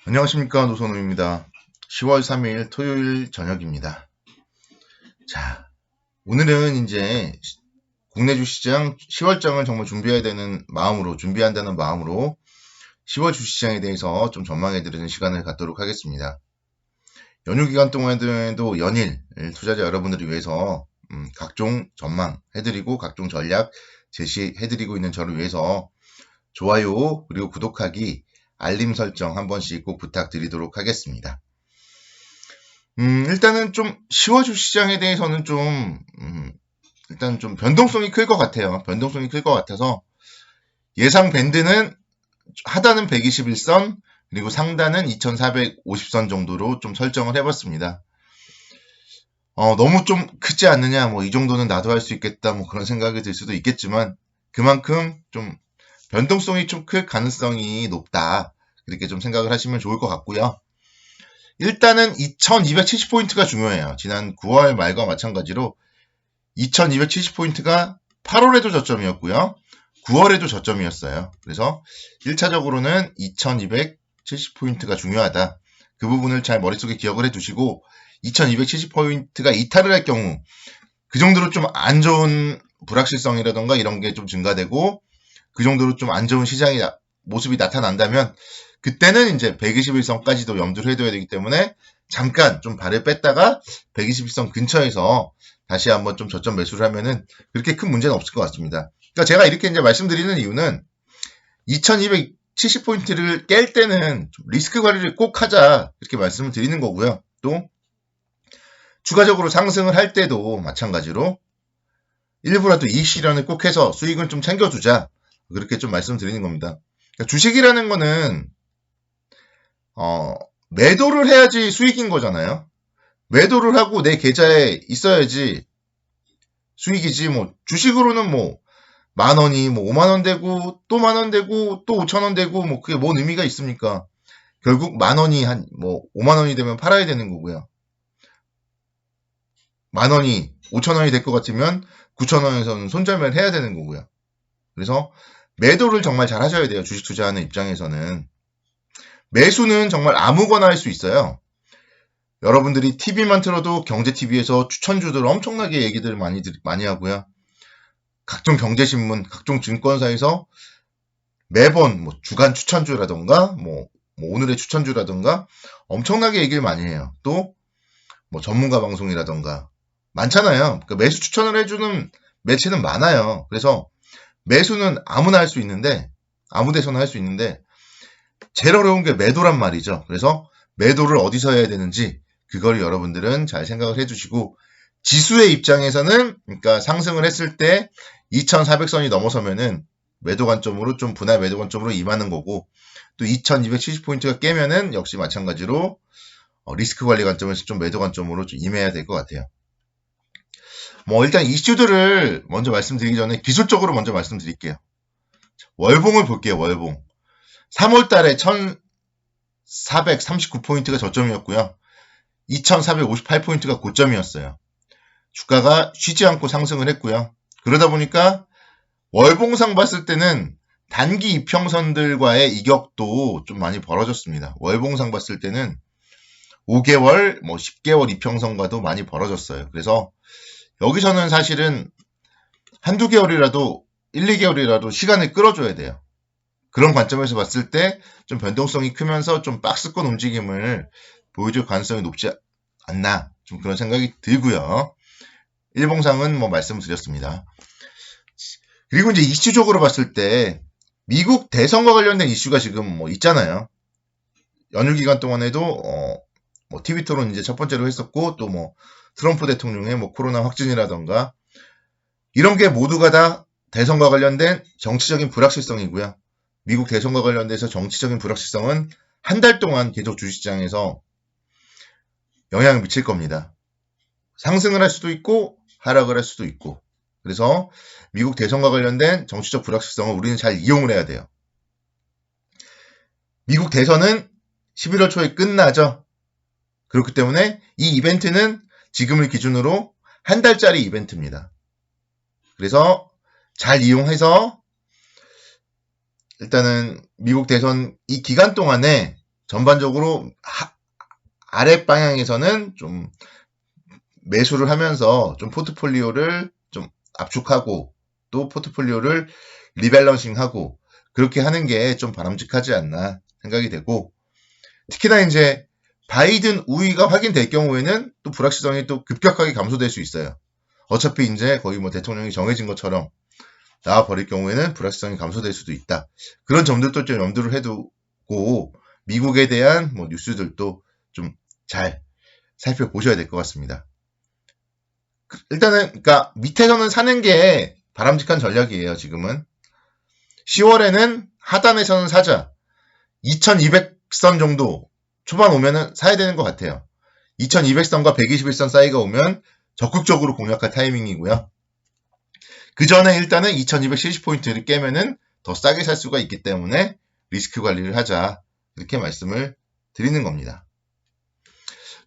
안녕하십니까, 노선우입니다. 10월 3일 토요일 저녁입니다. 자, 오늘은 이제 국내 주시장 10월장을 정말 준비한다는 마음으로 10월 주시장에 대해서 좀 전망해드리는 시간을 갖도록 하겠습니다. 연휴 기간 동안에도 연일 투자자 여러분들을 위해서 각종 전망해드리고 각종 전략 제시해드리고 있는 저를 위해서 좋아요 그리고 구독하기 알림 설정 한 번씩 꼭 부탁드리도록 하겠습니다. 일단은 좀 10월 주시장에 대해서는 일단 좀 변동성이 클 것 같아요. 변동성이 클 것 같아서 예상 밴드는 하단은 121선 그리고 상단은 2450선 정도로 좀 설정을 해봤습니다. 너무 좀 크지 않느냐, 뭐 이 정도는 나도 할 수 있겠다, 뭐 그런 생각이 들 수도 있겠지만 그만큼 좀 변동성이 좀 클 가능성이 높다. 이렇게 좀 생각을 하시면 좋을 것 같고요. 일단은 2270포인트가 중요해요. 지난 9월 말과 마찬가지로 2270포인트가 8월에도 저점이었고요. 9월에도 저점이었어요. 그래서 1차적으로는 2270포인트가 중요하다. 그 부분을 잘 머릿속에 기억을 해두시고 2270포인트가 이탈을 할 경우 그 정도로 좀 안 좋은 불확실성이라던가 이런 게 좀 증가되고 그 정도로 좀 안 좋은 시장이 모습이 나타난다면 그때는 이제 121선까지도 염두를 해둬야 되기 때문에 잠깐 좀 발을 뺐다가 121선 근처에서 다시 한번 좀 저점 매수를 하면은 그렇게 큰 문제는 없을 것 같습니다. 그러니까 제가 이렇게 이제 말씀드리는 이유는 2270포인트를 깰 때는 좀 리스크 관리를 꼭 하자 이렇게 말씀을 드리는 거고요. 또 추가적으로 상승을 할 때도 마찬가지로 일부라도 이익 실현을 꼭 해서 수익은 좀 챙겨두자 그렇게 좀 말씀드리는 겁니다. 그러니까 주식이라는 거는 매도를 해야지 수익인 거잖아요. 매도를 하고 내 계좌에 있어야지 수익이지. 뭐 주식으로는 뭐 10,000원이 뭐 5만원 되고 또 10,000원 되고 또 5,000원 되고 뭐 그게 뭔 의미가 있습니까? 결국 10,000원이 한 뭐 5만원이 되면 팔아야 되는 거고요. 10,000원이 5,000원이 될 것 같으면 9,000원에서는 손절매를 해야 되는 거고요. 그래서 매도를 정말 잘 하셔야 돼요. 주식 투자하는 입장에서는. 매수는 정말 아무거나 할 수 있어요. 여러분들이 TV만 틀어도 경제TV에서 추천주들 엄청나게 얘기들 많이 하고요. 각종 경제신문, 각종 증권사에서 매번 뭐 주간 추천주라던가 뭐 오늘의 추천주라던가 엄청나게 얘기를 많이 해요. 또 뭐 전문가 방송이라던가 많잖아요. 그러니까 매수 추천을 해주는 매체는 많아요. 그래서 매수는 아무나 할 수 있는데 아무 데서나 할 수 있는데 제일 어려운 게 매도란 말이죠. 그래서 매도를 어디서 해야 되는지 그걸 여러분들은 잘 생각을 해주시고 지수의 입장에서는 그러니까 상승을 했을 때 2400선이 넘어서면은 매도 관점으로 좀 분할 매도 관점으로 임하는 거고 또 2270포인트가 깨면은 역시 마찬가지로 리스크 관리 관점에서 좀 매도 관점으로 좀 임해야 될 것 같아요. 뭐 일단 이슈들을 먼저 말씀드리기 전에 기술적으로 먼저 말씀드릴게요. 월봉을 볼게요. 월봉. 3월 달에 1439포인트가 저점이었고요. 2458포인트가 고점이었어요. 주가가 쉬지 않고 상승을 했고요. 그러다 보니까 월봉상 봤을 때는 단기 이평선들과의 이격도 좀 많이 벌어졌습니다. 월봉상 봤을 때는 5개월, 뭐 10개월 이평선과도 많이 벌어졌어요. 그래서 여기서는 사실은 한두 개월이라도 1, 2개월이라도 시간을 끌어줘야 돼요. 그런 관점에서 봤을 때 좀 변동성이 크면서 좀 박스권 움직임을 보여줄 가능성이 높지 않나 좀 그런 생각이 들고요. 일봉상은 뭐 말씀드렸습니다. 그리고 이제 이슈적으로 봤을 때 미국 대선과 관련된 이슈가 지금 뭐 있잖아요. 연휴 기간 동안에도 뭐 TV 토론 이제 첫 번째로 했었고 또 뭐 트럼프 대통령의 뭐 코로나 확진이라던가 이런 게 모두가 다 대선과 관련된 정치적인 불확실성이고요. 미국 대선과 관련돼서 정치적인 불확실성은 한 달 동안 계속 주식시장에서 영향을 미칠 겁니다. 상승을 할 수도 있고 하락을 할 수도 있고 그래서 미국 대선과 관련된 정치적 불확실성을 우리는 잘 이용을 해야 돼요. 미국 대선은 11월 초에 끝나죠. 그렇기 때문에 이 이벤트는 지금을 기준으로 한 달짜리 이벤트입니다. 그래서 잘 이용해서 일단은 미국 대선 이 기간 동안에 전반적으로 아랫 방향에서는 좀 매수를 하면서 좀 포트폴리오를 좀 압축하고 또 포트폴리오를 리밸런싱하고 그렇게 하는 게 좀 바람직하지 않나 생각이 되고, 특히나 이제 바이든 우위가 확인될 경우에는 또 불확실성이 또 급격하게 감소될 수 있어요. 어차피 이제 거의 뭐 대통령이 정해진 것처럼 나와버릴 경우에는 불확실성이 감소될 수도 있다. 그런 점들도 좀 염두를 해두고 미국에 대한 뭐 뉴스들도 좀 잘 살펴보셔야 될 것 같습니다. 일단은 그러니까 밑에서는 사는 게 바람직한 전략이에요. 지금은 10월에는 하단에서는 사자. 2200선 정도 초반 오면은 사야 되는 것 같아요. 2200선과 121선 사이가 오면 적극적으로 공략할 타이밍이고요. 그 전에 일단은 2270포인트를 깨면은 더 싸게 살 수가 있기 때문에 리스크 관리를 하자. 이렇게 말씀을 드리는 겁니다.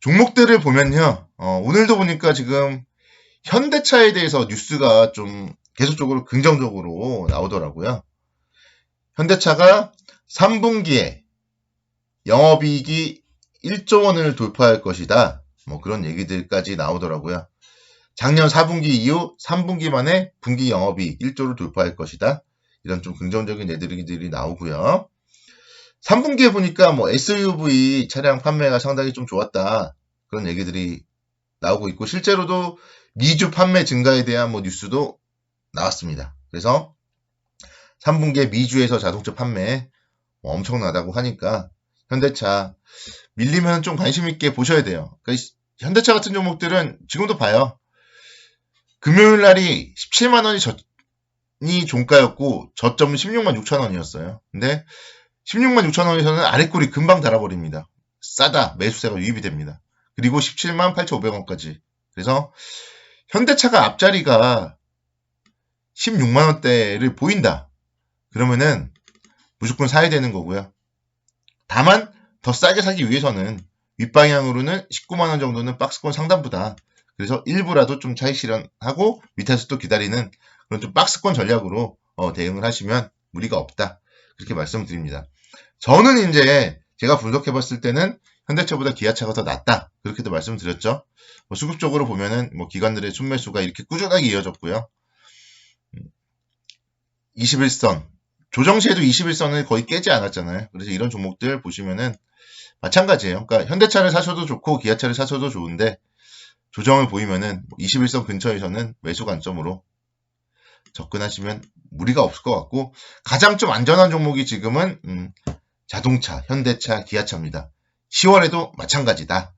종목들을 보면요. 오늘도 보니까 지금 현대차에 대해서 뉴스가 좀 계속적으로 긍정적으로 나오더라고요. 현대차가 3분기에 영업이익이 1조 원을 돌파할 것이다. 뭐 그런 얘기들까지 나오더라고요. 작년 4분기 이후 3분기 만에 분기 영업이익 1조를 돌파할 것이다. 이런 좀 긍정적인 얘기들이 나오고요. 3분기에 보니까 뭐 SUV 차량 판매가 상당히 좀 좋았다. 그런 얘기들이 나오고 있고, 실제로도 미주 판매 증가에 대한 뭐 뉴스도 나왔습니다. 그래서 3분기에 미주에서 자동차 판매 뭐 엄청나다고 하니까 현대차 밀리면 좀 관심 있게 보셔야 돼요. 그러니까 현대차 같은 종목들은 지금도 봐요. 금요일 날이 17만 원이 종가였고 저점은 16만 6천 원이었어요. 근데 16만 6천 원에서는 아랫골이 금방 달아버립니다. 싸다. 매수세가 유입이 됩니다. 그리고 17만 8,500원까지. 그래서 현대차가 앞자리가 16만 원대를 보인다. 그러면은 무조건 사야 되는 거고요. 다만 더 싸게 사기 위해서는 윗방향으로는 19만 원 정도는 박스권 상단부다. 그래서 일부라도 좀 차익 실현하고 밑에서 또 기다리는 그런 좀 박스권 전략으로 대응을 하시면 무리가 없다. 그렇게 말씀드립니다. 저는 이제 제가 분석해봤을 때는 현대차보다 기아차가 더 낫다. 그렇게도 말씀드렸죠. 뭐 수급적으로 보면은 뭐 기관들의 순매수가 이렇게 꾸준하게 이어졌고요. 21선 조정 시에도 21선을 거의 깨지 않았잖아요. 그래서 이런 종목들 보시면은 마찬가지예요. 그러니까 현대차를 사셔도 좋고 기아차를 사셔도 좋은데 조정을 보이면은 21선 근처에서는 매수 관점으로 접근하시면 무리가 없을 것 같고, 가장 좀 안전한 종목이 지금은 자동차, 현대차, 기아차입니다. 10월에도 마찬가지다.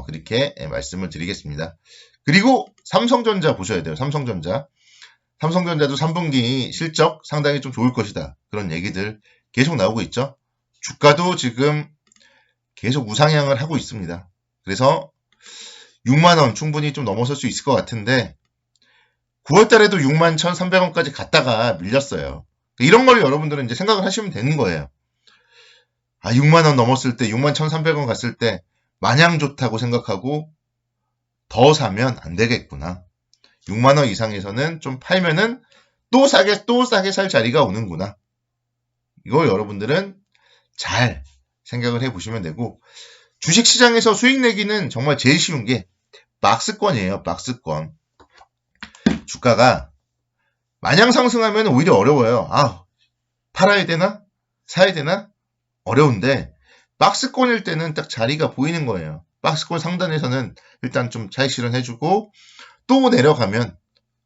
그렇게 말씀을 드리겠습니다. 그리고 삼성전자 보셔야 돼요. 삼성전자도 3분기 실적 상당히 좀 좋을 것이다. 그런 얘기들 계속 나오고 있죠. 주가도 지금 계속 우상향을 하고 있습니다. 그래서 6만원 충분히 좀 넘어설 수 있을 것 같은데 9월달에도 6만 1,300원까지 갔다가 밀렸어요. 이런 걸 여러분들은 이제 생각을 하시면 되는 거예요. 6만원 넘었을 때 6만 1,300원 갔을 때 마냥 좋다고 생각하고 더 사면 안 되겠구나. 6만원 이상에서는 좀 팔면은 또 싸게 살 자리가 오는구나. 이걸 여러분들은 잘 생각을 해보시면 되고, 주식시장에서 수익 내기는 정말 제일 쉬운 게 박스권이에요. 박스권. 주가가 마냥 상승하면 오히려 어려워요. 팔아야 되나? 사야 되나? 어려운데 박스권일 때는 딱 자리가 보이는 거예요. 박스권 상단에서는 일단 좀 차익 실현해주고 또 내려가면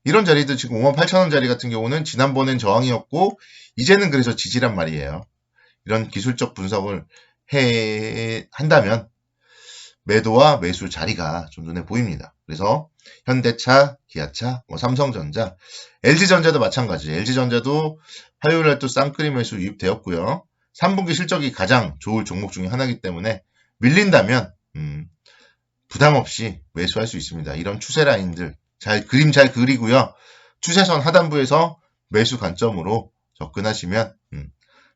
이런 자리들 지금 58,000원 자리 같은 경우는 지난번엔 저항이었고 이제는 그래서 지지란 말이에요. 이런 기술적 분석을 한다면 매도와 매수 자리가 좀 눈에 보입니다. 그래서 현대차, 기아차, 삼성전자, LG전자도 마찬가지. LG전자도 화요일날 또 쌍끌이 매수 유입되었고요. 3분기 실적이 가장 좋을 종목 중에 하나이기 때문에 밀린다면 부담 없이 매수할 수 있습니다. 이런 추세 라인들 그림 잘 그리고요. 추세선 하단부에서 매수 관점으로 접근하시면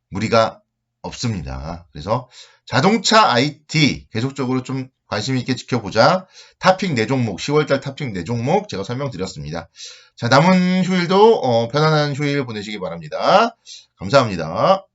무리가 없습니다. 그래서 자동차 IT 계속적으로 좀 관심 있게 지켜보자. 탑픽 4종목, 10월달 탑픽 4종목 제가 설명드렸습니다. 자, 남은 휴일도 편안한 휴일 보내시기 바랍니다. 감사합니다.